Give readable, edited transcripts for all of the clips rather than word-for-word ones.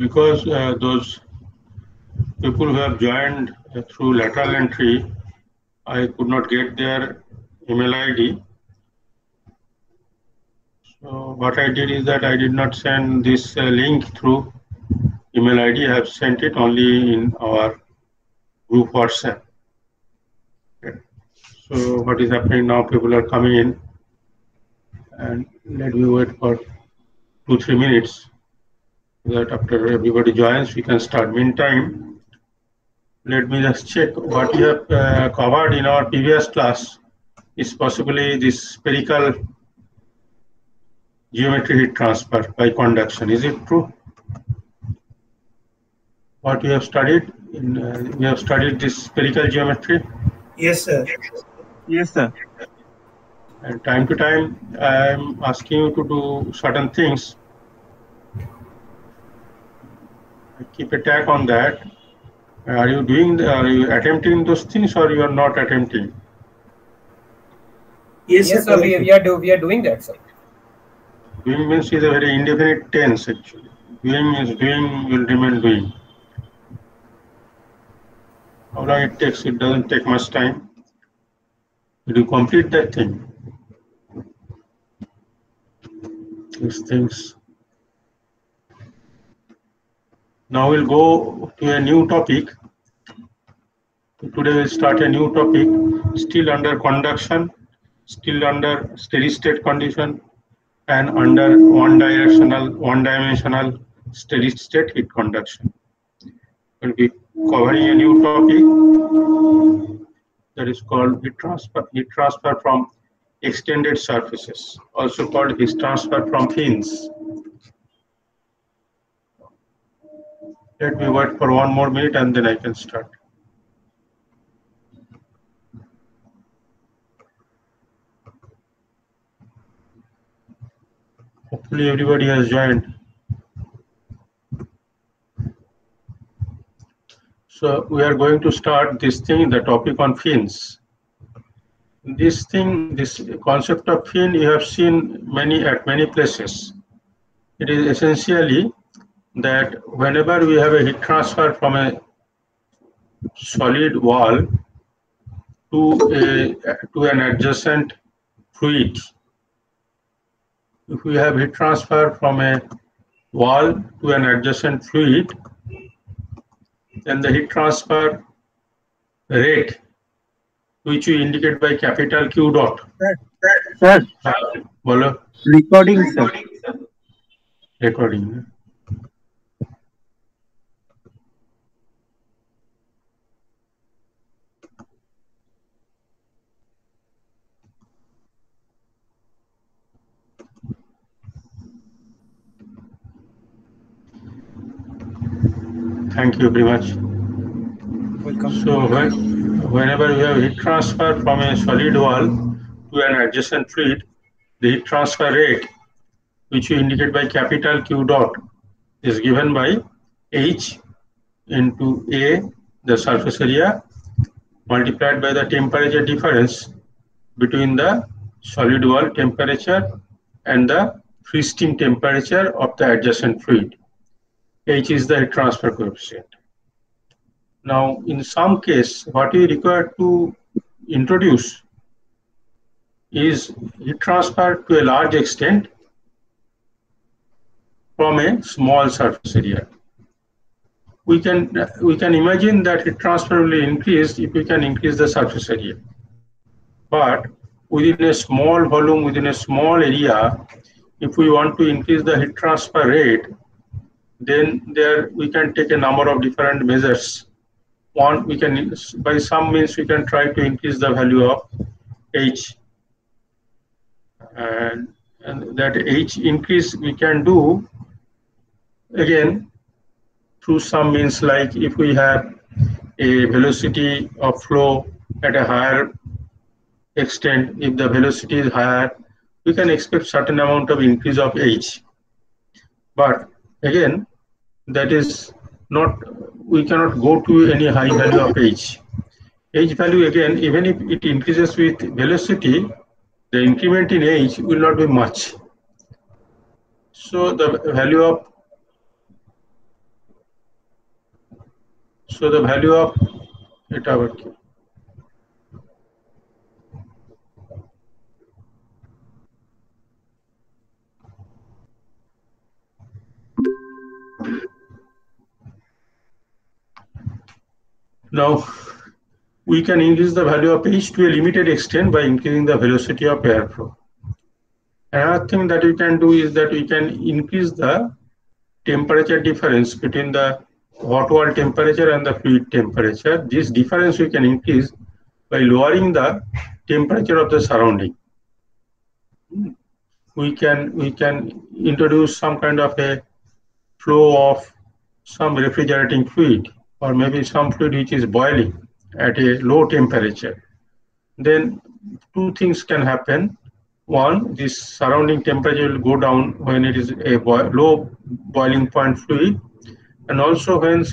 because those people who have joined through lateral entry, I could not get their email ID. So what I did is that I did not send this link through email ID. I have sent it only in our group WhatsApp. Okay. So what is happening now? People are coming in, and let me wait for 2-3 minutes. That after everybody joins, we can start. Meantime, let me just check what we have covered in our previous class is possibly this spherical geometry heat transfer by conduction. Is it true? What we have studied? We have studied this spherical geometry. Yes, sir. Yes, sir. And time to time, I am asking you to do certain things. I keep a tag on that. Are you attempting those things, or you are not attempting? Yes, sir. We are doing that, sir. Doing means is a very indefinite tense actually. Doing means doing will remain doing. How long it takes? It doesn't take much time. Did you complete that thing? These things. Now we'll go to a new topic. Today we'll start a new topic, still under conduction, still under steady state condition, and under one-dimensional steady state heat conduction. We'll be covering a new topic that is called heat transfer from extended surfaces, also called heat transfer from fins. Let me wait for 1 more minute and then I can start. Hopefully everybody has joined. So we are going to start this thing, the topic on fins. This concept of fin you have seen at many places. It is essentially that whenever we have a heat transfer from a solid wall to an adjacent fluid, if we have heat transfer from a wall to an adjacent fluid, then the heat transfer rate, which we indicate by capital Q dot. Sir. Bolo. Recording, sir. Recording. Thank you very much. Welcome. So whenever we have heat transfer from a solid wall to an adjacent fluid, the heat transfer rate, which we indicate by capital Q dot, is given by H into A, the surface area, multiplied by the temperature difference between the solid wall temperature and the free steam temperature of the adjacent fluid. H is the heat transfer coefficient. Now, in some case, what we require to introduce is heat transfer to a large extent from a small surface area. We can imagine that heat transfer will increase if we can increase the surface area. But within a small volume, within a small area, if we want to increase the heat transfer rate, then we can take a number of different measures. One, we can, by some means, we can try to increase the value of H. And that H increase we can do, again, through some means, like if we have a velocity of flow at a higher extent, if the velocity is higher, we can expect certain amount of increase of H. But again, that is not, we cannot go to any high value of H. H value, again, even if it increases with velocity, the increment in H will not be much. So the value of So the value of eta over q. Now we can increase the value of h to a limited extent by increasing the velocity of airflow. Another thing that we can do is that we can increase the temperature difference between the hot wall temperature and the fluid temperature. This difference we can increase by lowering the temperature of the surrounding. We can introduce some kind of a flow of some refrigerating fluid, or maybe some fluid which is boiling at a low temperature. Then two things can happen. One, this surrounding temperature will go down when it is a low boiling point fluid, and also when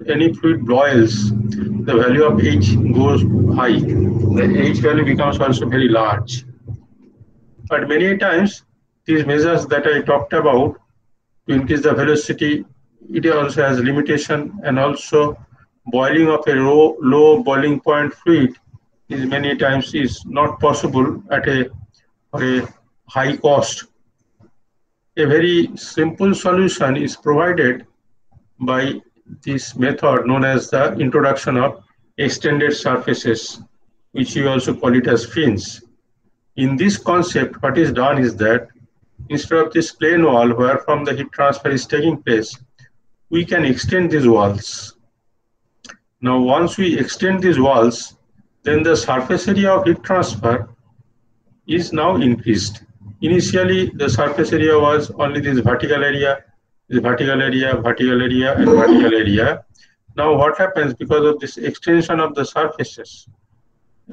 any fluid boils, the value of H goes high. The H value becomes also very large. But many times, these measures that I talked about to increase the velocity, it also has limitation, and also boiling of a low boiling point fluid is many times is not possible at a high cost. A very simple solution is provided by this method known as the introduction of extended surfaces, which we also call it as fins. In this concept, what is done is that instead of this plain wall where from the heat transfer is taking place, we can extend these walls. Now, once we extend these walls, then the surface area of heat transfer is now increased. Initially, the surface area was only this vertical area, vertical area, vertical area, and vertical area. Now, what happens because of this extension of the surfaces?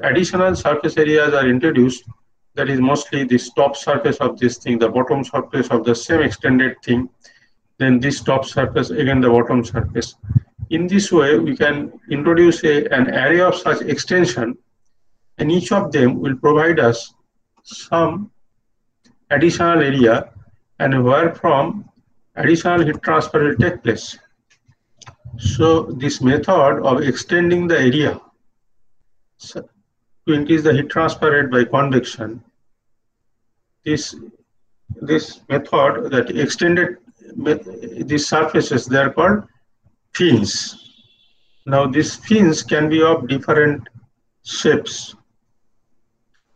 Additional surface areas are introduced. That is mostly this top surface of this thing, the bottom surface of the same extended thing, then this top surface, again the bottom surface. In this way, we can introduce an array of such extension, and each of them will provide us some additional area, and where from additional heat transfer will take place. So this method of extending the area to increase the heat transfer rate by convection, this method that extended these surfaces, they are called fins. Now these fins can be of different shapes,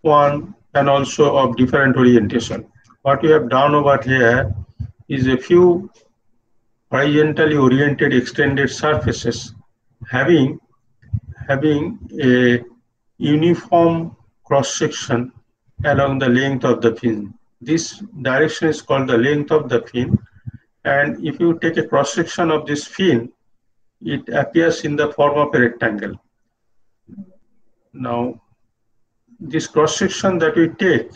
one, and also of different orientation. What we have done over here is a few horizontally oriented extended surfaces having a uniform cross section along the length of the fin. This direction is called the length of the fin, and if you take a cross section of this fin, it appears in the form of a rectangle. Now, this cross section that we take,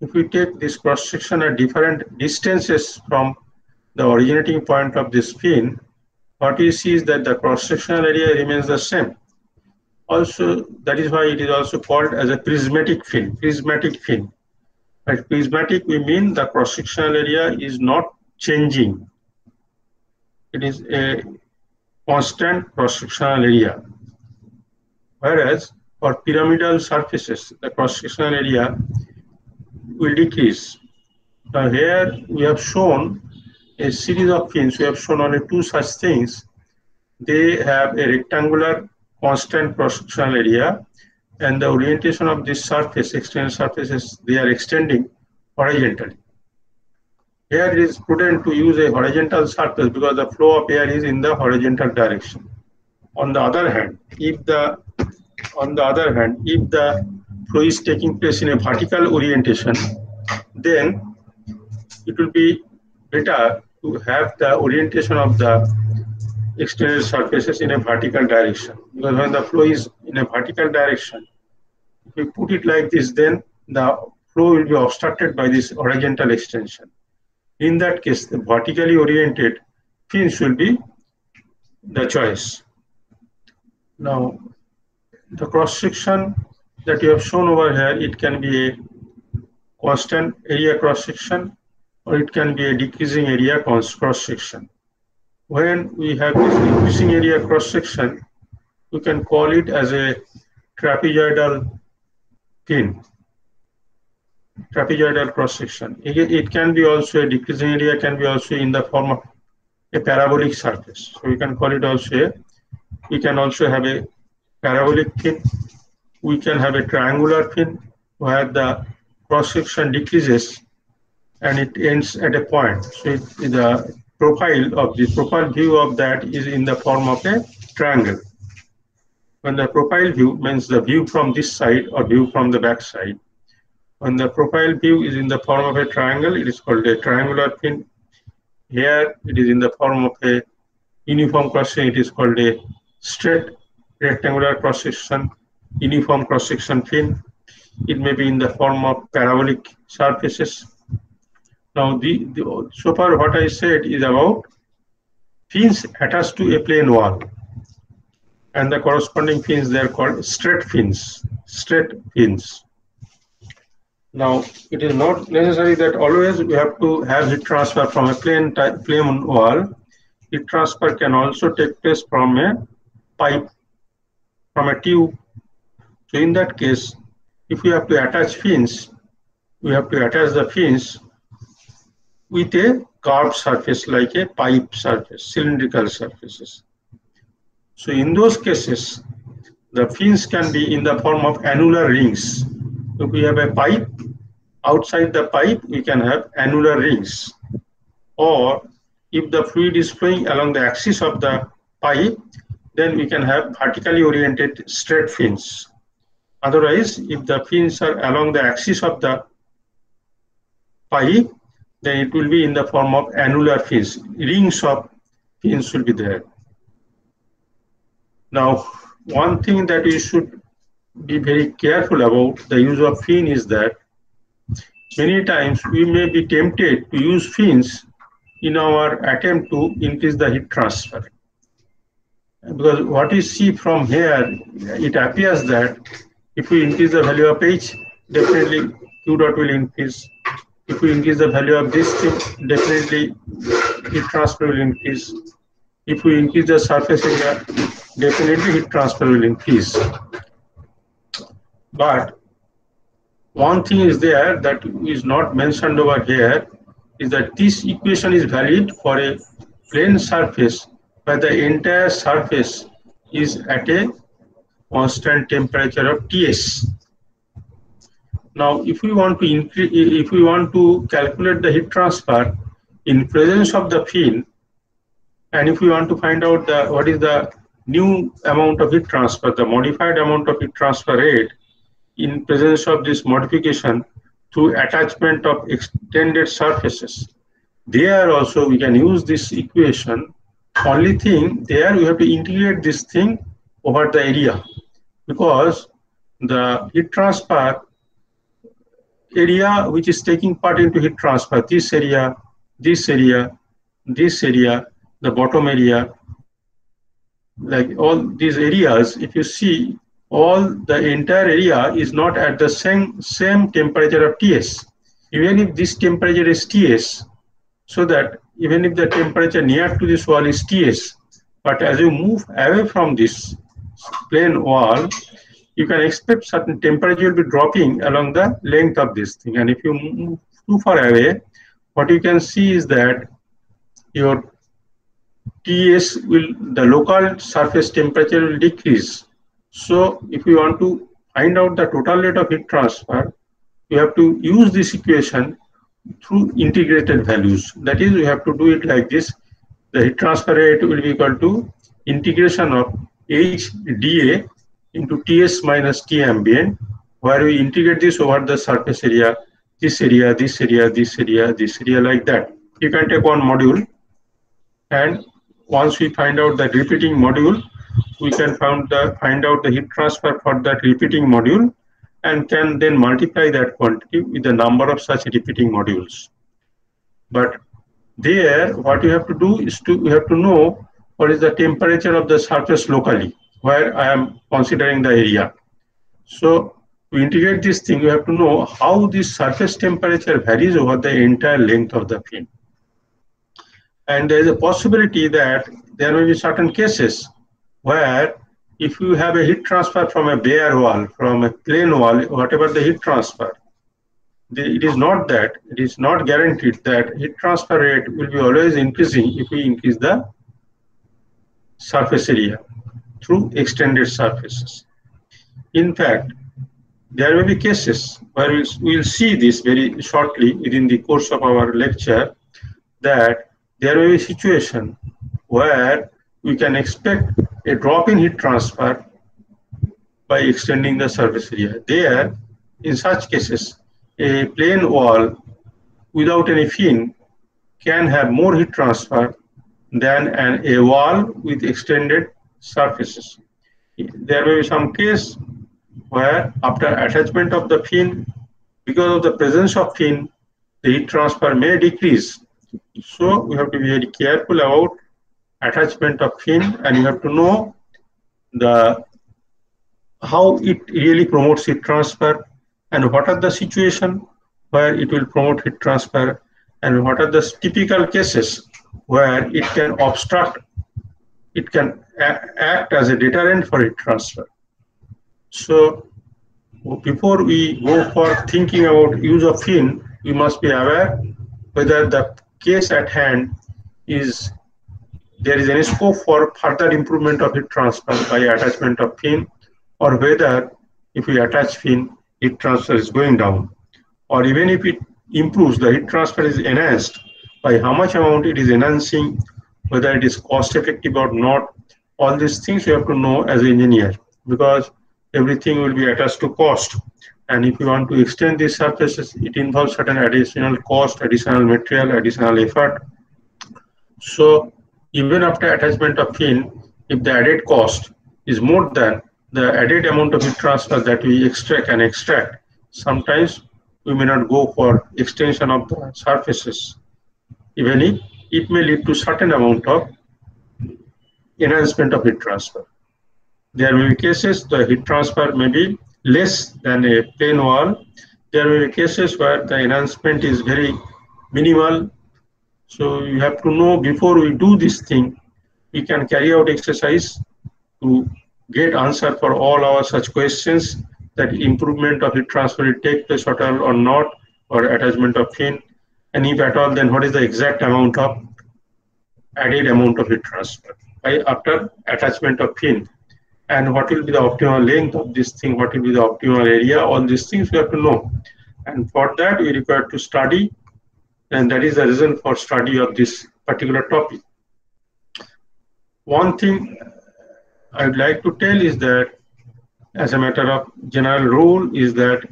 if we take this cross section at different distances from the originating point of this fin, what we see is that the cross sectional area remains the same. Also, that is why it is also called as a prismatic fin. Prismatic fin. By prismatic, we mean the cross sectional area is not changing. It is a constant cross sectional area. Whereas for pyramidal surfaces, the cross sectional area will decrease. Now here we have shown a series of fins. We have shown only two such things. They have a rectangular constant cross-sectional area, and the orientation of this surface, external surfaces, they are extending horizontally. Here it is prudent to use a horizontal surface because the flow of air is in the horizontal direction. On the other hand, if the flow is taking place in a vertical orientation, then it will be better to have the orientation of the external surfaces in a vertical direction, because when the flow is in a vertical direction, if we put it like this, then the flow will be obstructed by this horizontal extension. In that case, the vertically oriented fins will be the choice. Now, the cross section that you have shown over here, it can be a constant area cross section, or it can be a decreasing area cross section. when we have this increasing area cross section, we can call it as a trapezoidal fin, trapezoidal cross section. It can be also a decreasing area, can be also in the form of a parabolic surface. So we can call it also we can also have a parabolic fin. We can have a triangular fin where the cross section decreases and it ends at a point. So the profile view of that is in the form of a triangle. When the profile view means the view from this side or view from the back side. When the profile view is in the form of a triangle, it is called a triangular fin. Here it is in the form of a uniform cross section, it is called a straight rectangular cross section, uniform cross section fin. It may be in the form of parabolic surfaces. Now, so far what I said is about fins attached to a plane wall, and the corresponding fins, they are called straight fins. Straight fins. Now, it is not necessary that always we have to have heat transfer from a plane wall. Heat transfer can also take place from a pipe, from a tube. So in that case, if we have to attach fins, we have to attach the fins with a curved surface like a pipe surface, cylindrical surfaces. So in those cases, the fins can be in the form of annular rings. If we have a pipe, outside the pipe, we can have annular rings. Or if the fluid is flowing along the axis of the pipe, then we can have vertically oriented straight fins. Otherwise, if the fins are along the axis of the pipe, then it will be in the form of annular fins. Rings of fins will be there. Now, one thing that we should be very careful about the use of fin is that many times we may be tempted to use fins in our attempt to increase the heat transfer. Because what we see from here, it appears that if we increase the value of H, definitely Q dot will increase. If we increase the value of this thing, definitely heat transfer will increase. If we increase the surface area, definitely heat transfer will increase. But one thing is there that is not mentioned over here is that this equation is valid for a plane surface where the entire surface is at a constant temperature of Ts. Now, if we want to calculate the heat transfer in presence of the fin, and if we want to find out what is the new amount of heat transfer, the modified amount of heat transfer rate in presence of this modification through attachment of extended surfaces, there also we can use this equation. Only thing there we have to integrate this thing over the area, because the heat transfer area which is taking part into heat transfer, this area, this area, this area, the bottom area, like all these areas, if you see, all the entire area is not at the same temperature of Ts. Even if this temperature is Ts, so that even if the temperature near to this wall is Ts, but as you move away from this plane wall, you can expect certain temperature will be dropping along the length of this thing. And if you move too far away, what you can see is that your Ts the local surface temperature will decrease. So if we want to find out the total rate of heat transfer, we have to use this equation through integrated values. That is, we have to do it like this. The heat transfer rate will be equal to integration of H dA into Ts minus T ambient, where we integrate this over the surface area, this area, this area, this area, this area, like that. You can take one module, and once we find out the repeating module, we can find out the heat transfer for that repeating module, and can then multiply that quantity with the number of such repeating modules. But there, what you have to do is we have to know what is the temperature of the surface locally, where I am considering the area. So to integrate this thing, you have to know how this surface temperature varies over the entire length of the fin. And there is a possibility that there may be certain cases where if you have a heat transfer from a bare wall, from a plain wall, whatever the heat transfer, it is not guaranteed that heat transfer rate will be always increasing if we increase the surface area through extended surfaces. In fact, there may be cases where we will see this very shortly within the course of our lecture, that there may be a situation where we can expect a drop in heat transfer by extending the surface area. There, in such cases, a plain wall without any fin can have more heat transfer than a wall with extended surfaces. There may be some case where after attachment of the fin, because of the presence of fin, the heat transfer may decrease. So we have to be very careful about attachment of fin, and you have to know how it really promotes heat transfer, and what are the situations where it will promote heat transfer, and what are the typical cases where it can obstruct, it can act as a deterrent for heat transfer. So before we go for thinking about use of fin, we must be aware whether the case at hand is there is any scope for further improvement of heat transfer by attachment of fin, or whether if we attach fin, heat transfer is going down, or even if it improves, the heat transfer is enhanced, by how much amount it is enhancing, whether it is cost effective or not. All these things you have to know as an engineer, because everything will be attached to cost. And if you want to extend these surfaces, it involves certain additional cost, additional material, additional effort. So even after attachment of fin, if the added cost is more than the added amount of heat transfer that we extract, sometimes we may not go for extension of the surfaces, even if it may lead to certain amount of enhancement of heat transfer. There may be cases the heat transfer may be less than a plain wall. There may be cases where the enhancement is very minimal. So you have to know before we do this thing, we can carry out exercise to get answer for all our such questions, that improvement of heat transfer will take place or not, or attachment of fin, and if at all, then what is the exact amount of added amount of heat transfer after attachment of fin, and what will be the optimal length of this thing, what will be the optimal area. All these things we have to know, and for that we require to study, and that is the reason for study of this particular topic. One thing I would like to tell is that, as a matter of general rule, is that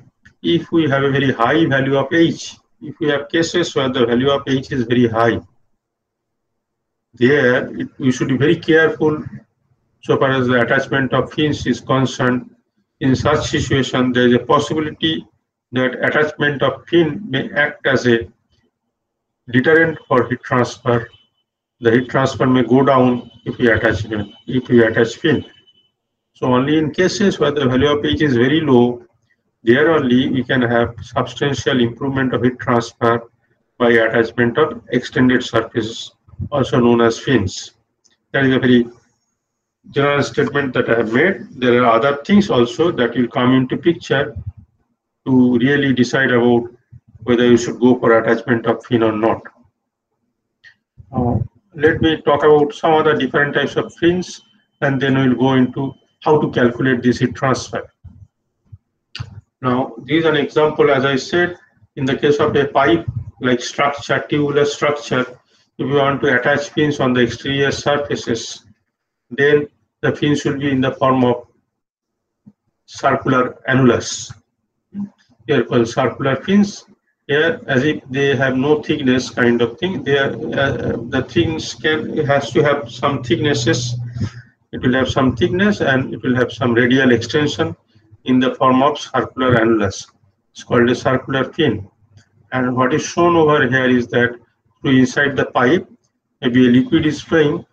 if we have a very high value of H, if we have cases where the value of H is very high, there we should be very careful so far as the attachment of fins is concerned. In such situation, there is a possibility that attachment of fin may act as a deterrent for heat transfer. The heat transfer may go down if we attach fin. So only in cases where the value of H is very low, there only we can have substantial improvement of heat transfer by attachment of extended surfaces, also known as fins. That is a very general statement that I have made. There are other things also that will come into picture to really decide about whether you should go for attachment of fin or not. Let me talk about some other different types of fins, and then we'll go into how to calculate this heat transfer. Now, this is an example, as I said, in the case of a pipe like structure, tubular structure, if you want to attach fins on the exterior surfaces, then the fins will be in the form of circular annulus. Here called circular fins. Here, as if they have no thickness, kind of thing. They are, the things has to have some thicknesses. It will have some thickness and it will have some radial extension in the form of circular annulus. It's called a circular fin. And what is shown over here is that through inside the pipe, maybe a liquid is flowing,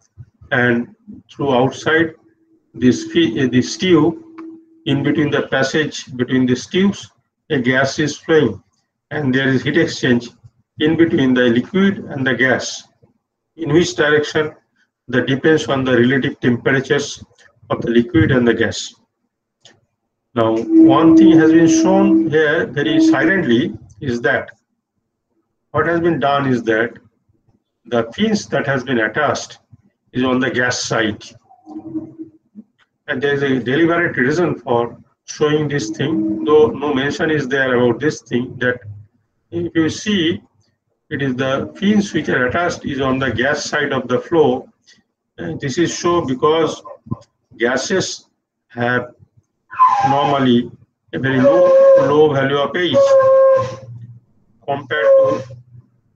and through outside this tube, in between the passage between these tubes, a gas is flowing, and there is heat exchange in between the liquid and the gas. In which direction? That depends on the relative temperatures of the liquid and the gas. Now, one thing has been shown here very silently is that what has been done is that the fins that has been attached is on the gas side. And there is a deliberate reason for showing this thing, though no mention is there about this thing, that if you see, it is the fins which are attached is on the gas side of the flow. And this is so because gases have normally a very low value of H compared to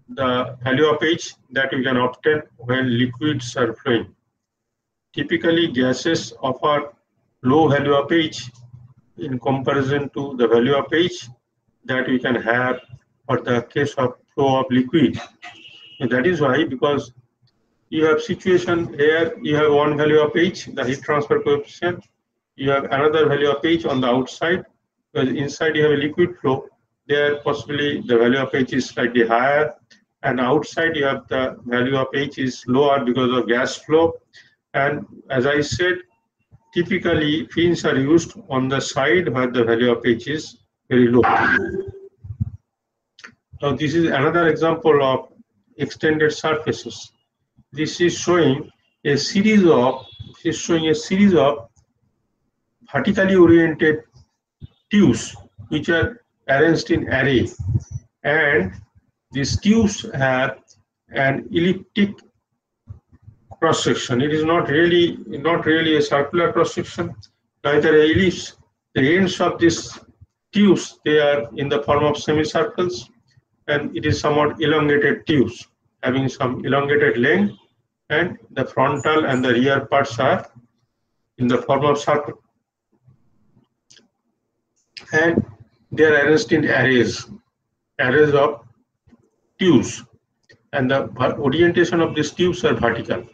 the value of H that you can obtain when liquids are flowing. Typically, gases offer low value of H in comparison to the value of H that we can have for the case of flow of liquid. And that is why, because you have situation here, you have one value of H, the heat transfer coefficient, you have another value of H on the outside, because inside you have a liquid flow, there possibly the value of H is slightly higher, and outside you have the value of H is lower because of gas flow. And as I said, typically fins are used on the side where the value of H is very low. Now this is another example of extended surfaces. This is showing a series of vertically oriented tubes which are arranged in array, and these tubes have an elliptic cross section. It is not really a circular cross section, neither an ellipse. The ends of these tubes, they are in the form of semicircles, and it is somewhat elongated tubes having some elongated length, and the frontal and the rear parts are in the form of circle, and they are arranged in arrays of tubes, and the orientation of these tubes are vertical.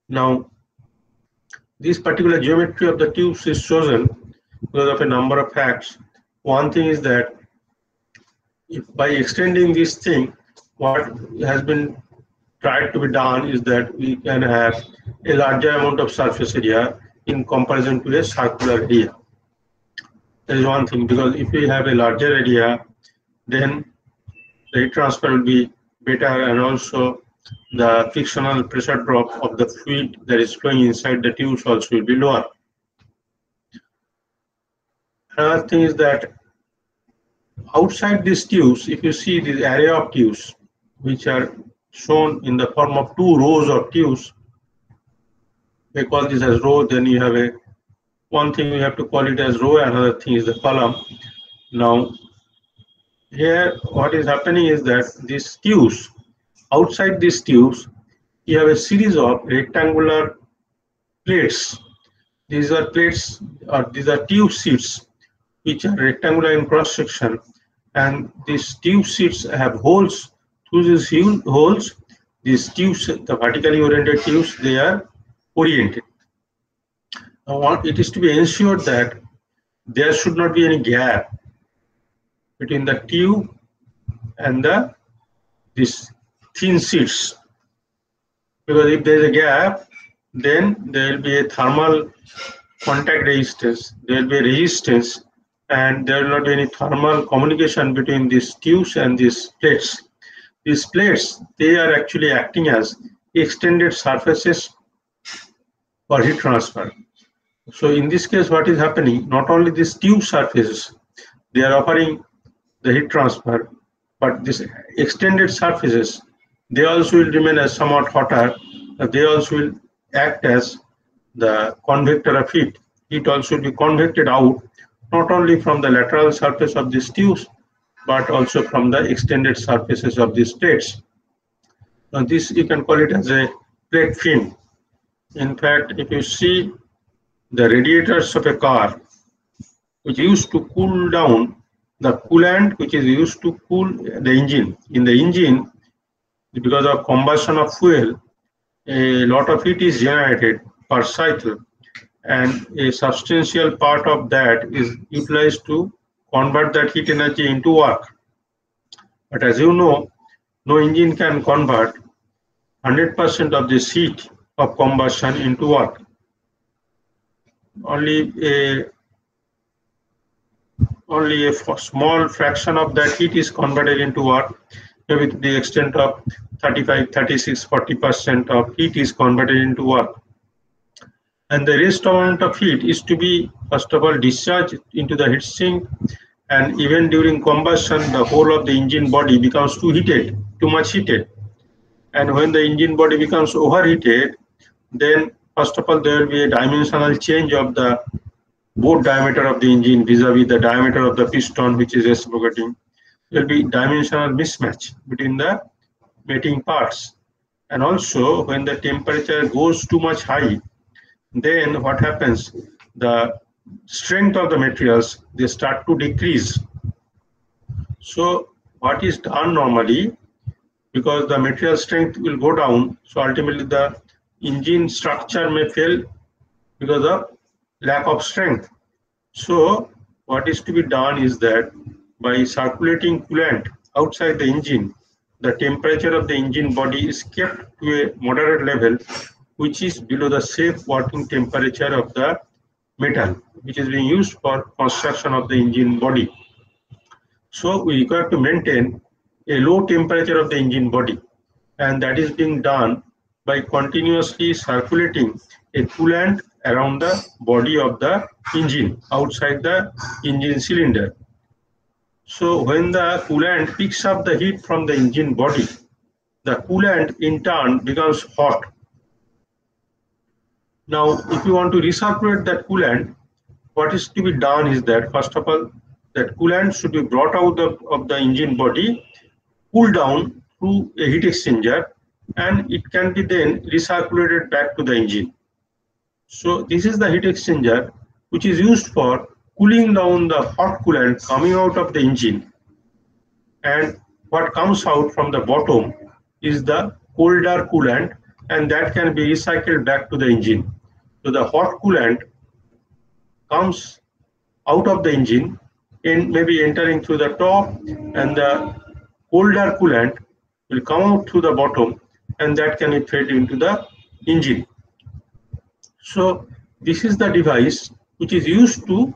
Now, this particular geometry of the tubes is chosen because of a number of facts. One thing is that if by extending this thing, what has been tried to be done is that we can have a larger amount of surface area in comparison to a circular area. That is one thing, because if we have a larger area, then the heat transfer will be better, and also the frictional pressure drop of the fluid that is flowing inside the tubes also will be lower. Another thing is that outside these tubes, if you see this array of tubes, which are shown in the form of two rows of tubes, we call this as row, then you have one thing we have to call it as row, another thing is the column. Now, here what is happening is that these tubes, outside these tubes, you have a series of rectangular plates. These are plates, or these are tube seats, which are rectangular in cross section, and these tube seats have holes. Through these holes, these tubes, the vertically oriented tubes, they are oriented. Now, it is to be ensured that there should not be any gap between the tube and these thin seats, because if there is a gap, then there will be a thermal contact resistance, there will be a resistance, and there will not be any thermal communication between these tubes and these plates. These plates, they are actually acting as extended surfaces for heat transfer. So in this case, what is happening, not only these tube surfaces, they are offering the heat transfer, but these extended surfaces, they also will remain as somewhat hotter. They also will act as the convector of heat. Heat also will be convected out, not only from the lateral surface of these tubes, but also from the extended surfaces of these plates. Now this, you can call it as a plate fin. In fact, if you see the radiators of a car, which used to cool down the coolant, which is used to cool the engine. In the engine, because of combustion of fuel, a lot of heat is generated per cycle, and a substantial part of that is utilized to convert that heat energy into work. But as you know, no engine can convert 100% of this heat of combustion into what? Only a small fraction of that heat is converted into what? Maybe to the extent of 35, 36, 40% of heat is converted into what? And the rest amount of heat is to be, first of all, discharged into the heat sink, and even during combustion, the whole of the engine body becomes too much heated. And when the engine body becomes overheated, then first of all, there will be a dimensional change of the bore diameter of the engine vis-a-vis the diameter of the piston, which is reciprocating. There will be dimensional mismatch between the mating parts. And also, when the temperature goes too much high, then what happens? The strength of the materials, they start to decrease. So what is done normally, because the material strength will go down, so ultimately the engine structure may fail because of lack of strength. So what is to be done is that by circulating coolant outside the engine, the temperature of the engine body is kept to a moderate level, which is below the safe working temperature of the metal, which is being used for construction of the engine body. So we require to maintain a low temperature of the engine body, and that is being done by continuously circulating a coolant around the body of the engine outside the engine cylinder. So when the coolant picks up the heat from the engine body, the coolant in turn becomes hot. Now, if you want to recirculate that coolant, what is to be done is that, first of all, that coolant should be brought out of the engine body, cooled down through a heat exchanger, and it can be then recirculated back to the engine. So this is the heat exchanger which is used for cooling down the hot coolant coming out of the engine, and what comes out from the bottom is the colder coolant, and that can be recycled back to the engine. So the hot coolant comes out of the engine and maybe entering through the top, and the colder coolant will come out through the bottom, and that can be fed into the engine. So this is the device which is used to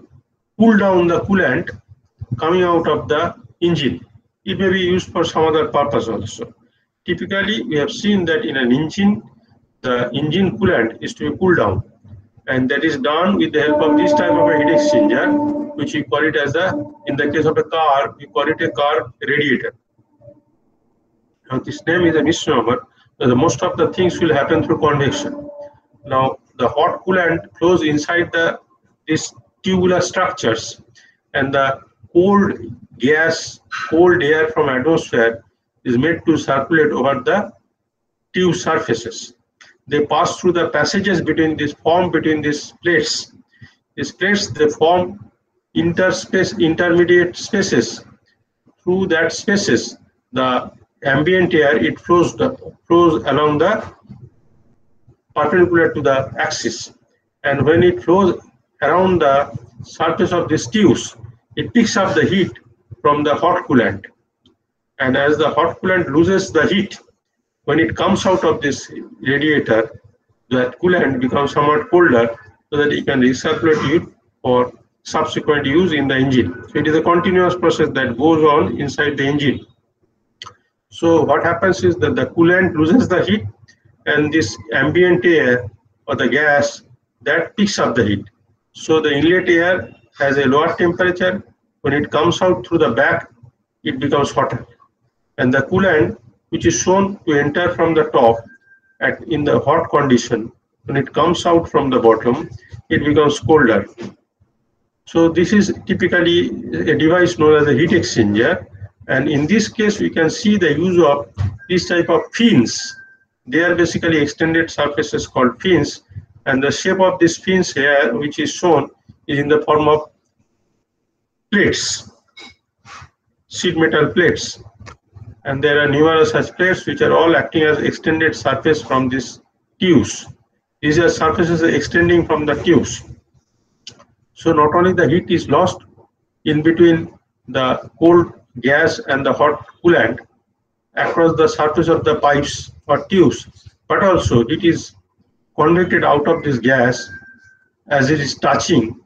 cool down the coolant coming out of the engine. It may be used for some other purpose also. Typically, we have seen that in an engine, the engine coolant is to be cooled down, and that is done with the help of this type of a heat exchanger, which we call it as in the case of a car, we call it a car radiator. Now this name is a misnomer, because most of the things will happen through convection. Now the hot coolant flows inside these tubular structures, and the cold air from atmosphere is made to circulate over the tube surfaces. They pass through the passages between these plates. These plates, they form intermediate spaces. Through that spaces, the ambient air, it flows along the perpendicular to the axis, and when it flows around the surface of these tubes, it picks up the heat from the hot coolant, and as the hot coolant loses the heat, when it comes out of this radiator, that coolant becomes somewhat colder, so that it can recirculate it for subsequent use in the engine. So it is a continuous process that goes on inside the engine. So what happens is that the coolant loses the heat, and this ambient air or the gas, that picks up the heat. So the inlet air has a lower temperature. When it comes out through the back, it becomes hotter, and the coolant, which is shown to enter from the top in the hot condition, when it comes out from the bottom, it becomes colder. So this is typically a device known as a heat exchanger, and in this case we can see the use of this type of fins. They are basically extended surfaces called fins, and the shape of these fins here, which is shown, is in the form of plates, sheet metal plates, and there are numerous such plates which are all acting as extended surface from these tubes. These are surfaces extending from the tubes. So not only the heat is lost in between the cold gas and the hot coolant, across the surface of the pipes or tubes, but also it is conducted out of this gas as it is touching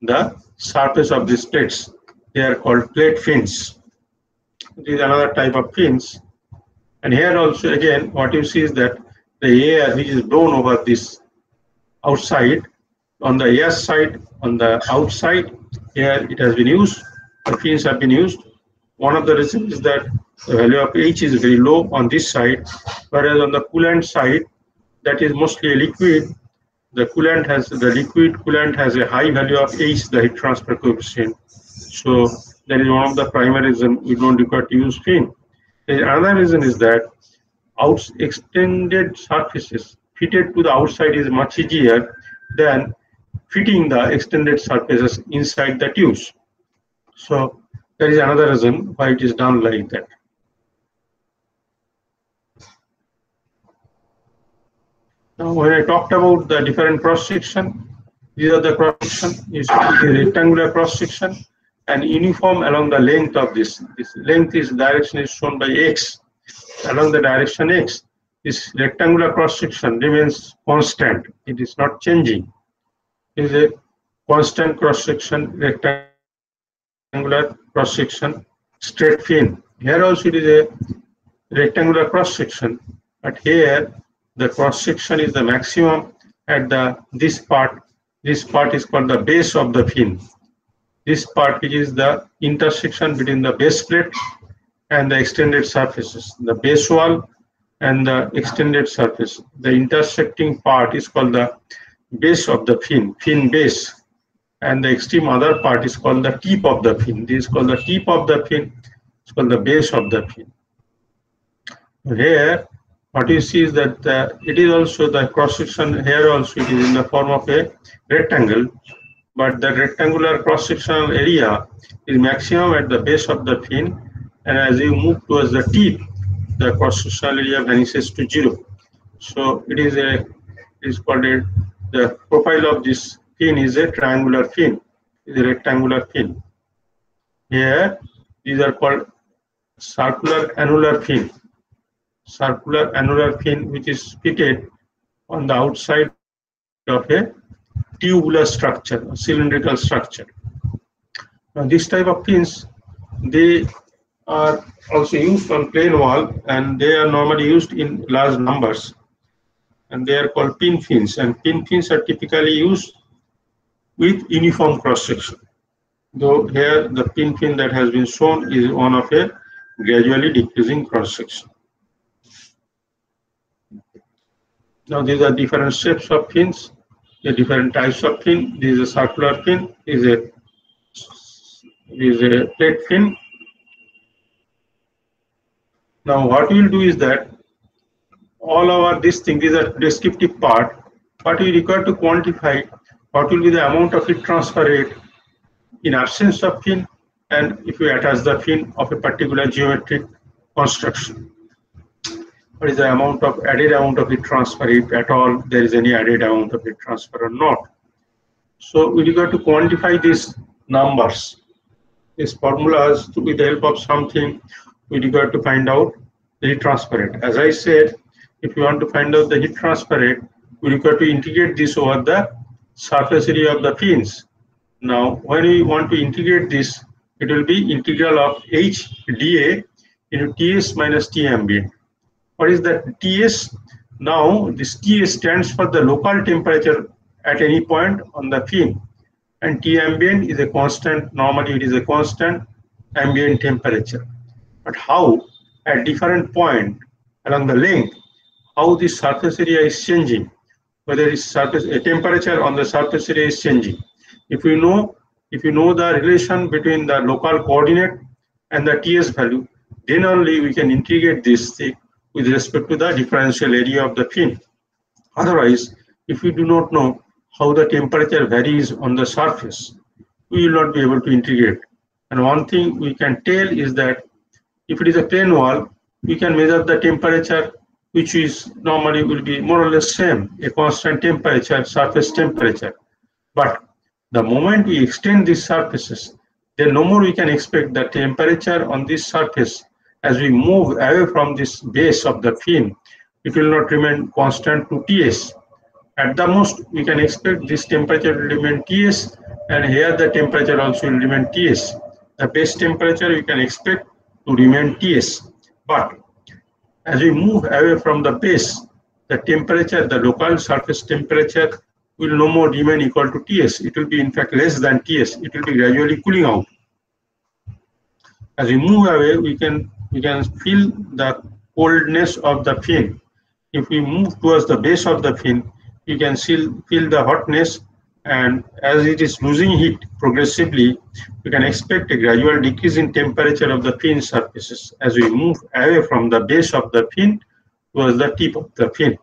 the surface of these plates. They are called plate fins. This is another type of fins. And here also again what you see is that the air which is blown over this outside, on the air side, on the outside, here it has been used, the fins have been used. One of the reasons is that the value of H is very low on this side, whereas on the coolant side, that is mostly a liquid, the liquid coolant has a high value of H, the heat transfer coefficient. So that is one of the primary reasons we don't require to use fin. Another reason is that extended surfaces fitted to the outside is much easier than fitting the extended surfaces inside the tubes. So that is another reason why it is done like that. Now, when I talked about the different cross section, these are the cross section. You see the rectangular cross section and uniform along the length of this. This length is direction is shown by X. Along the direction X, this rectangular cross section remains constant. It is not changing. It is a constant cross section, rectangular cross section, straight fin. Here also it is a rectangular cross section, but here the cross section is the maximum at this part. This part is called the base of the fin. This part, which is the intersection between the base plate and the extended surfaces, the base wall and the extended surface. The intersecting part is called the base of the fin base, and the extreme other part is called the tip of the fin. This is called the tip of the fin. It's called the base of the fin. Here, what you see is that it is also the cross section. Here also it is in the form of a rectangle, but the rectangular cross sectional area is maximum at the base of the fin, and as you move towards the tip, the cross sectional area vanishes to 0. So it is called the profile of this fin is a triangular fin, is a rectangular fin. Here these are called circular annular fin. Circular annular fin, which is fitted on the outside of a tubular structure, a cylindrical structure. Now this type of fins, they are also used on plane wall, and they are normally used in large numbers, and they are called pin fins, and pin fins are typically used with uniform cross section. Though here the pin fin that has been shown is one of a gradually decreasing cross section. Now these are different shapes of fins, the different types of fin. This is a circular fin, is a plate fin. Now what we will do is that all our these are descriptive part. What we require to quantify what will be the amount of heat transfer rate in absence of fin, and if we attach the fin of a particular geometric construction. What is the added amount of heat transfer, if at all there is any added amount of heat transfer or not. So we require to quantify these numbers, these formulas, with the help of something we require to find out the heat transfer rate. As I said, if you want to find out the heat transfer rate, we require to integrate this over the surface area of the fins. Now when we want to integrate this, it will be integral of H dA into Ts minus T ambient. What is that Ts? Now this Ts stands for the local temperature at any point on the fin, and T ambient is a constant. Normally it is a constant ambient temperature. But how at different point along the length, how this surface area is changing, whether it's a temperature on the surface area is changing. If you know the relation between the local coordinate and the Ts value, then only we can integrate this thing with respect to the differential area of the fin. Otherwise, if we do not know how the temperature varies on the surface, we will not be able to integrate. And one thing we can tell is that if it is a plane wall, we can measure the temperature, which is normally will be more or less same, a constant temperature, surface temperature. But the moment we extend these surfaces, then no more we can expect the temperature on this surface as we move away from this base of the fin, it will not remain constant to Ts. At the most, we can expect this temperature will remain Ts, and here the temperature also will remain Ts. The base temperature we can expect to remain Ts. But as we move away from the base, the temperature, the local surface temperature will no more remain equal to Ts. It will be in fact less than Ts. It will be gradually cooling out. As we move away, we can feel the coldness of the fin. If we move towards the base of the fin, you can still feel the hotness, and as it is losing heat progressively, we can expect a gradual decrease in temperature of the fin surfaces as we move away from the base of the fin towards the tip of the fin.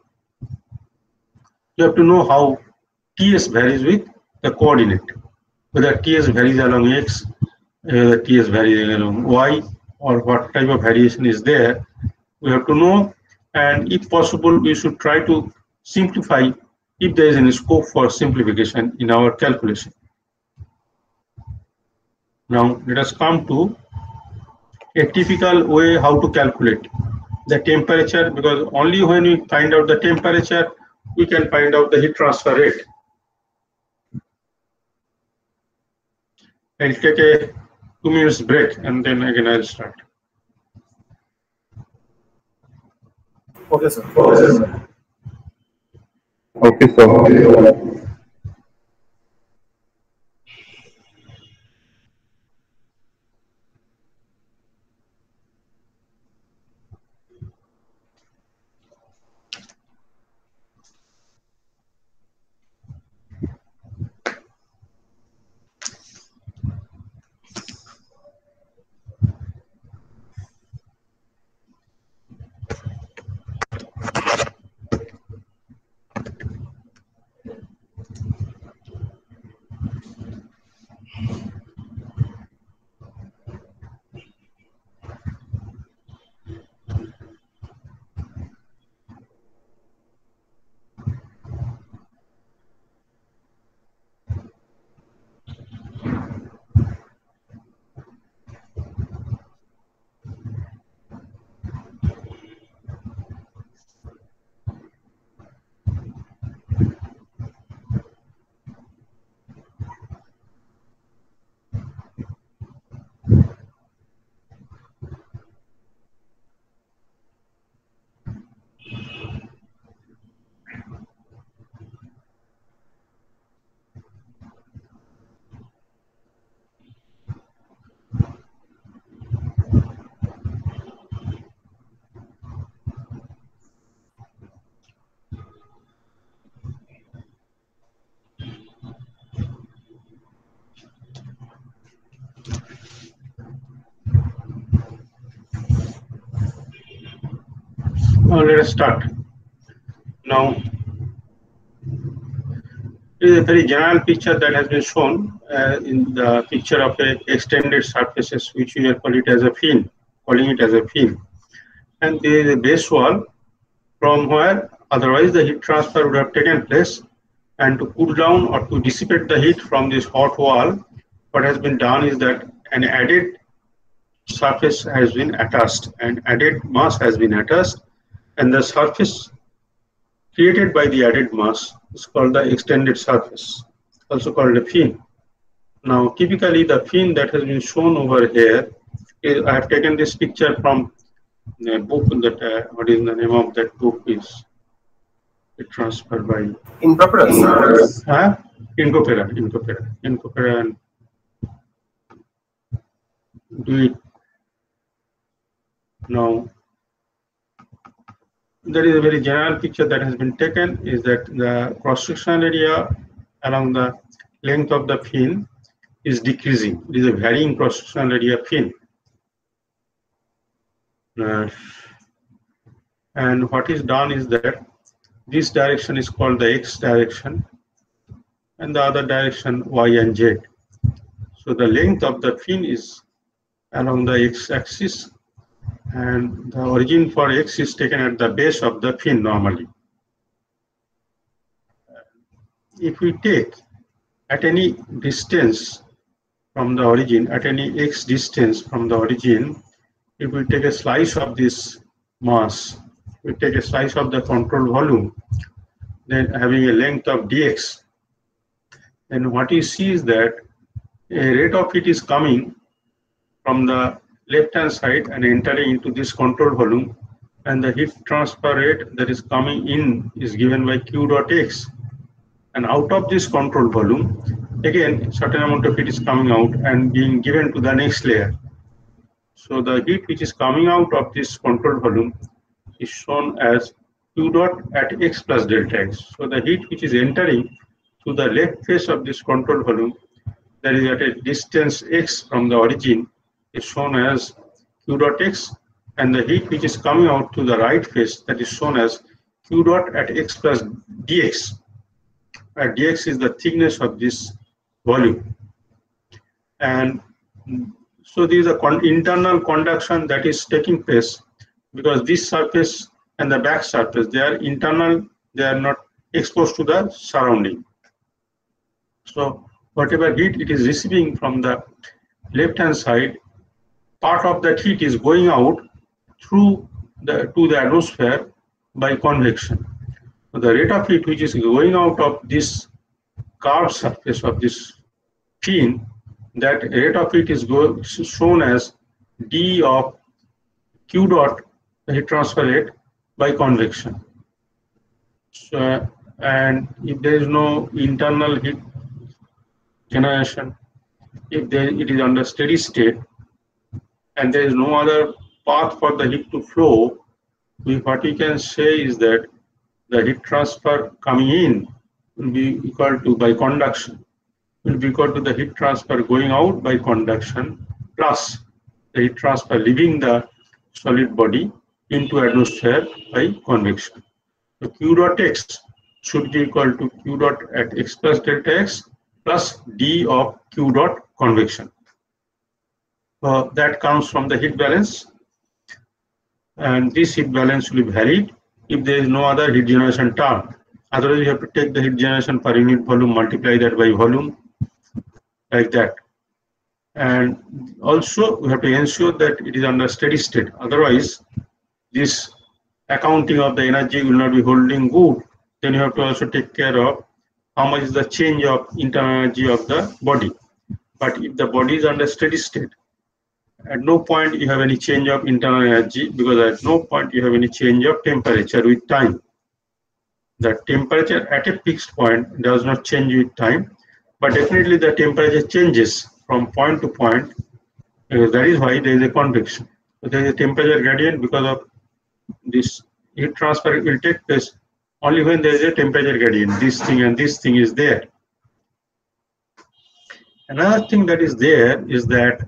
You have to know how Ts varies with the coordinate, whether Ts varies along X, whether Ts varies along Y, or what type of variation is there. We have to know, and if possible, we should try to simplify if there is any scope for simplification in our calculation. Now let us come to a typical way how to calculate the temperature, because only when we find out the temperature, we can find out the heat transfer rate. I'll take a 2 minutes break and then again I'll start. Okay, sir. Okay, sir. Let us start. Now, it is a very general picture that has been shown in the picture of a extended surfaces, which we are calling it as a fin, And there is a base wall from where otherwise the heat transfer would have taken place, and to cool down or to dissipate the heat from this hot wall, what has been done is that an added surface has been attached, an added mass has been attached, and the surface created by the added mass is called the extended surface, also called a fin. Now, typically the fin that has been shown over here, I have taken this picture from a book that, what is the name of that book is transferred by Incopera. Incopera, and do it now. There is a very general picture that has been taken, is that the cross-sectional area along the length of the fin is decreasing. It is a varying cross-sectional area fin. And what is done is that this direction is called the X direction, and the other direction Y and Z. So the length of the fin is along the X-axis, and the origin for X is taken at the base of the fin normally. If we take at any distance from the origin, at any X distance from the origin, if we take a slice of this mass, we take a slice of the control volume, then having a length of dx, then what you see is that a rate of heat is coming from the left hand side and entering into this control volume, and the heat transfer rate that is coming in is given by q dot x. And out of this control volume, again, certain amount of heat is coming out and being given to the next layer. So the heat which is coming out of this control volume is shown as q dot at x plus delta x. So the heat which is entering to the left face of this control volume, that is at a distance x from the origin, is shown as q dot x, and the heat which is coming out to the right face, that is shown as q dot at x plus dx. Dx is the thickness of this volume. And so there is a internal conduction that is taking place, because this surface and the back surface, they are internal, they are not exposed to the surrounding. So whatever heat it is receiving from the left hand side, part of that heat is going out through to the atmosphere by convection. So the rate of heat which is going out of this curved surface of this fin, that rate of heat is shown as d of q dot, the heat transfer rate, by convection. So, and if there is no internal heat generation, if it is under steady state and there is no other path for the heat to flow, what we can say is that the heat transfer coming in will be equal to, by conduction, will be equal to the heat transfer going out by conduction plus the heat transfer leaving the solid body into atmosphere by convection. So q dot x should be equal to q dot at x plus delta x plus d of q dot convection. That comes from the heat balance, and this heat balance will be varied if there is no other heat generation term. Otherwise, you have to take the heat generation per unit volume, multiply that by volume, like that. And also, we have to ensure that it is under steady state. Otherwise, this accounting of the energy will not be holding good. Then you have to also take care of how much is the change of internal energy of the body. But if the body is under steady state, at no point you have any change of internal energy, because at no point you have any change of temperature with time. The temperature at a fixed point does not change with time, but definitely the temperature changes from point to point. That is why there is a convection. So there is a temperature gradient, because of this heat transfer will take place only when there is a temperature gradient. This thing and this thing is there. Another thing that is there is that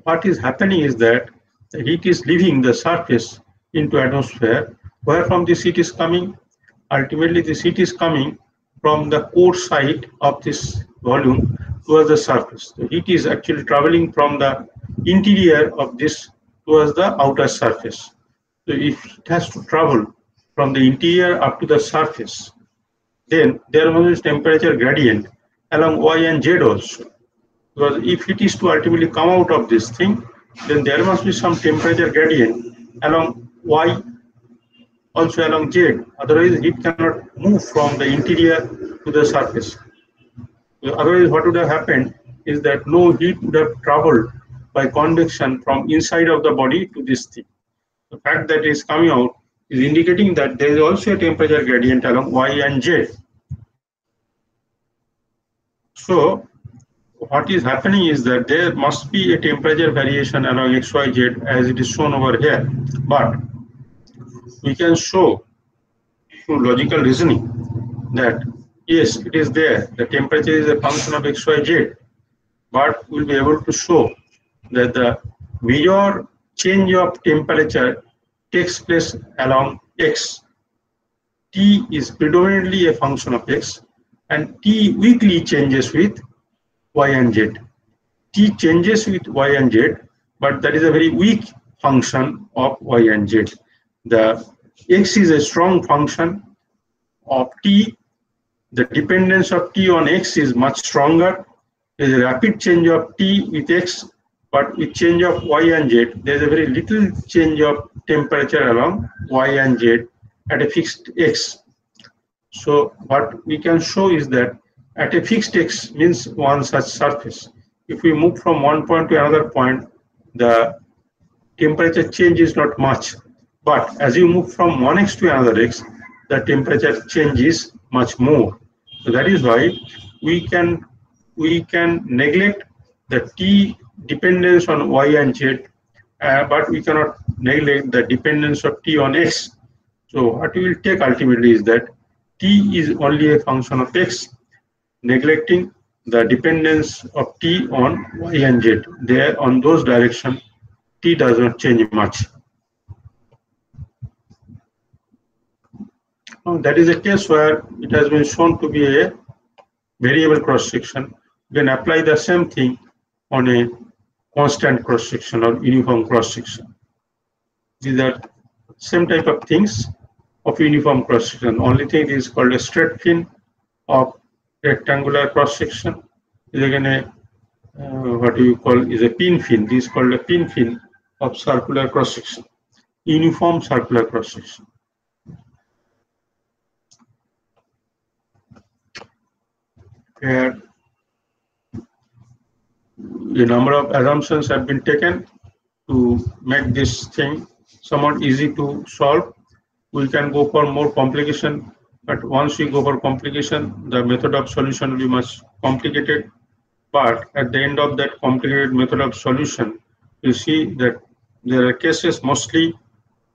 what is happening is that the heat is leaving the surface into atmosphere. Where from this heat is coming? Ultimately, this heat is coming from the core side of this volume towards the surface. The heat is actually traveling from the interior of this towards the outer surface. So if it has to travel from the interior up to the surface, then there must be temperature gradient along y and z also. Because if it is to ultimately come out of this thing, then there must be some temperature gradient along y, also along z. Otherwise, heat cannot move from the interior to the surface. So otherwise, what would have happened is that no heat would have traveled by convection from inside of the body to this thing. The fact that it is coming out is indicating that there is also a temperature gradient along y and z. So what is happening is that there must be a temperature variation along x, y, z as it is shown over here. But we can show through logical reasoning that yes, it is there. The temperature is a function of x, y, z. But we'll be able to show that the major change of temperature takes place along x. T is predominantly a function of x, and T weakly changes with y and z. T changes with y and z, but that is a very weak function of y and z. The x is a strong function of T. The dependence of T on x is much stronger. There is a rapid change of T with x But with change of y and z, there is a very little change of temperature along y and z at a fixed x. So what we can show is that at a fixed x means one such surface, if we move from one point to another point, the temperature change is not much. But as you move from one x to another x, the temperature change is much more. So that is why we can neglect the T dependence on y and z, but we cannot neglect the dependence of T on x. So what we will take ultimately is that T is only a function of x, neglecting the dependence of T on y and z. There on those directions, T does not change much. Now, that is a case where it has been shown to be a variable cross-section. You can apply the same thing on a constant cross-section or uniform cross-section. These are same type of things of uniform cross-section. Only thing is called a straight fin of rectangular cross-section. Is again a what you call is a pin fin. This is called a pin fin of circular cross-section, uniform circular cross-section. Where a number of assumptions have been taken to make this thing somewhat easy to solve. We can go for more complication, but once we go for complication, the method of solution will be much complicated. But at the end of that complicated method of solution, you see that there are cases mostly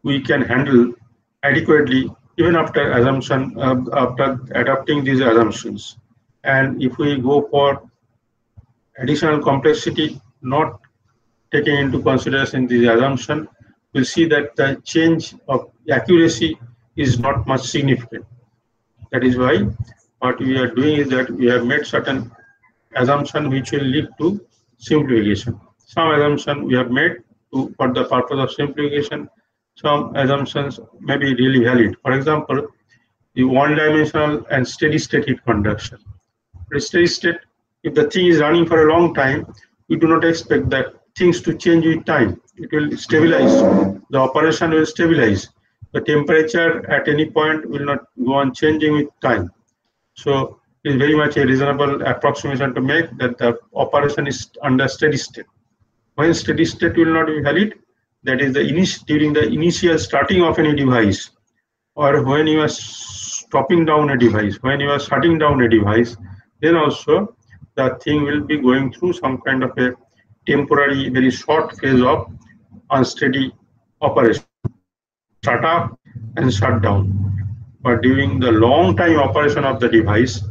we can handle adequately even after assumption, after adopting these assumptions. And if we go for additional complexity, not taking into consideration the assumption, we'll see that the change of accuracy is not much significant. That is why what we are doing is that we have made certain assumption which will lead to simplification. Some assumption we have made for the purpose of simplification. Some assumptions may be really valid. For example, the one-dimensional and steady-state heat conduction. For steady state, if the thing is running for a long time, we do not expect that things to change with time. It will stabilize. The operation will stabilize. The temperature at any point will not go on changing with time. So it is very much a reasonable approximation to make that the operation is under steady state. When steady state will not be valid, that is during the initial starting of any device, or when you are stopping down a device, when you are shutting down a device, then also the thing will be going through some kind of a temporary, very short phase of unsteady operation, shut up and shut down. But during the long time operation of the device,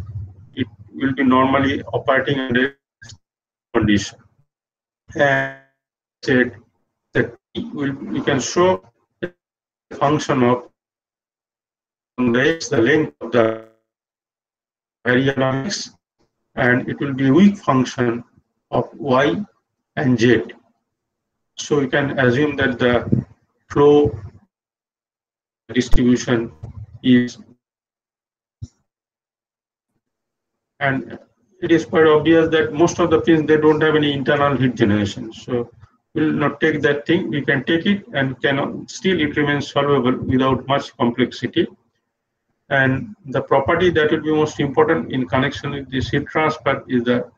it will be normally operating under condition. And said that we can show the function of the length of the variable x, and it will be a weak function of y and z. So we can assume that the flow distribution is, and it is quite obvious that most of the fins, they don't have any internal heat generation. So we'll not take that thing. We can take it and can still it remains solvable without much complexity. And the property that will be most important in connection with this heat transfer is the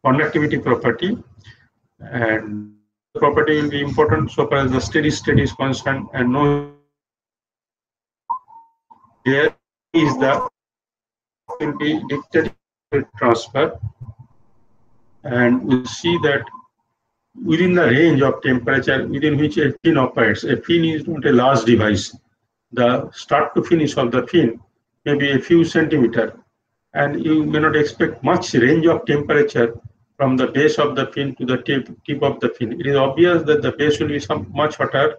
conductivity property. And the property will be important so far as the steady state is concerned, and no there is the will be dictated transfer, and we'll see that within the range of temperature within which a fin operates. A fin is not a large device. The start to finish of the fin may be a few centimeters, and you may not expect much range of temperature from the base of the fin to the tip of the fin. It is obvious that the base will be much hotter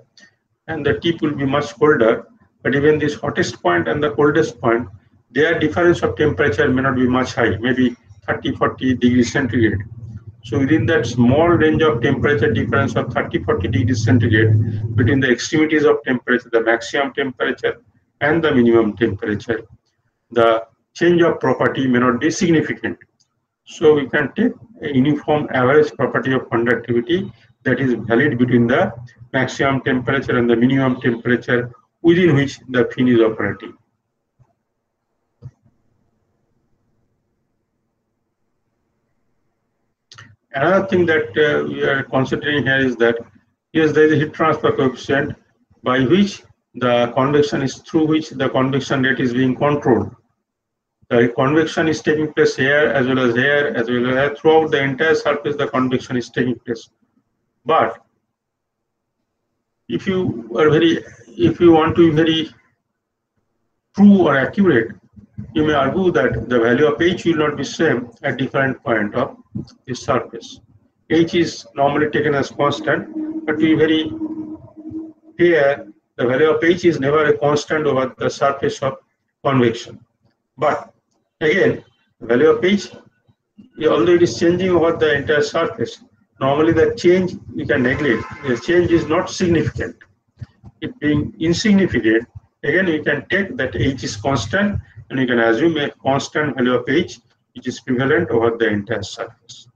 and the tip will be much colder, but even this hottest point and the coldest point, their difference of temperature may not be much high, maybe 30-40 degrees centigrade. So within that small range of temperature difference of 30-40 degrees centigrade between the extremities of temperature, the maximum temperature and the minimum temperature, the change of property may not be significant. So we can take a uniform average property of conductivity that is valid between the maximum temperature and the minimum temperature within which the fin is operating. Another thing that we are considering here is that, yes, there is a heat transfer coefficient by which the convection is through which the convection rate is being controlled. The convection is taking place here as well as here as well as here. Throughout the entire surface, the convection is taking place. But if you want to be very true or accurate, you may argue that the value of H will not be same at different point of the surface. H is normally taken as constant, but to be very clear, the value of H is never a constant over the surface of convection. But again, the value of H, although it is changing over the entire surface, normally the change we can neglect. The change is not significant. It being insignificant, again we can take that H is constant and we can assume a constant value of H which is prevalent over the entire surface.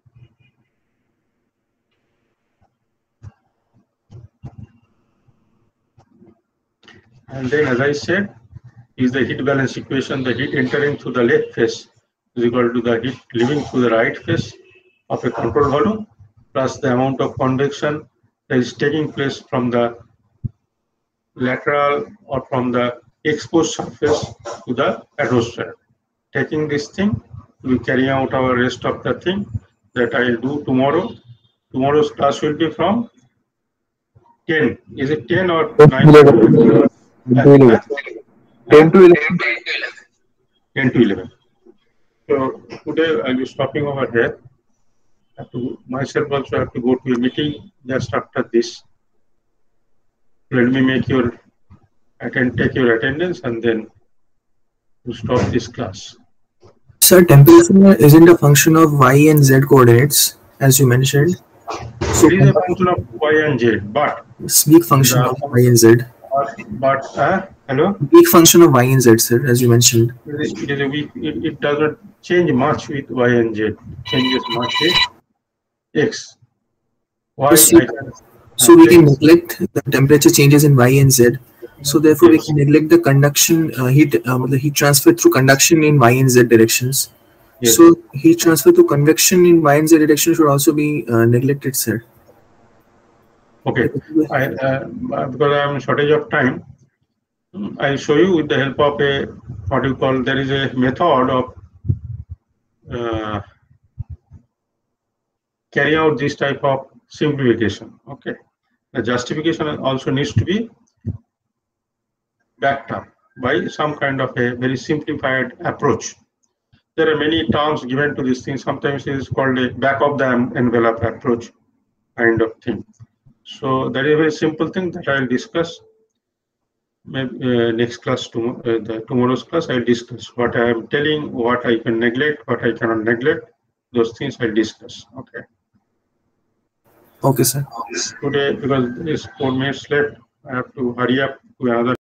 And then, as I said, is the heat balance equation. The heat entering through the left face is equal to the heat leaving through the right face of a control volume plus the amount of convection that is taking place from the lateral or from the exposed surface to the atmosphere. Taking this thing, we carry out our rest of the thing that I will do tomorrow. Tomorrow's class will be from 10. Is it 10 or 9? 11. 10 to 11. 10 to 11. So today I'll be stopping over here. Myself also have to go to a meeting just after this. Let me make take your attendance and then to stop this class. Sir, temperature isn't a function of y and z coordinates, as you mentioned. So it is a function of y and z, but weak function of y and z. But hello. Weak function of y and z, sir, as you mentioned. It is a weak. It doesn't change much with y and z. It changes much with x. Why? So we can neglect the temperature changes in y and z. So therefore, yes, we can neglect the conduction the heat transfer through conduction in y and z directions. Yes. So heat transfer to convection in y and z direction should also be neglected, sir. Okay. Because I am shortage of time, I'll show you with the help of there is a method of carrying out this type of simplification. Okay. The justification also needs to be backed up by some kind of a very simplified approach. There are many terms given to this thing. Sometimes it is called a back of the envelope approach kind of thing. So that is a very simple thing that I will discuss. Maybe next class, tomorrow's class, I will discuss what I am telling, what I can neglect, what I cannot neglect. Those things I will discuss. Okay. Okay, sir. Today, because there is 4 minutes left, I have to hurry up to another.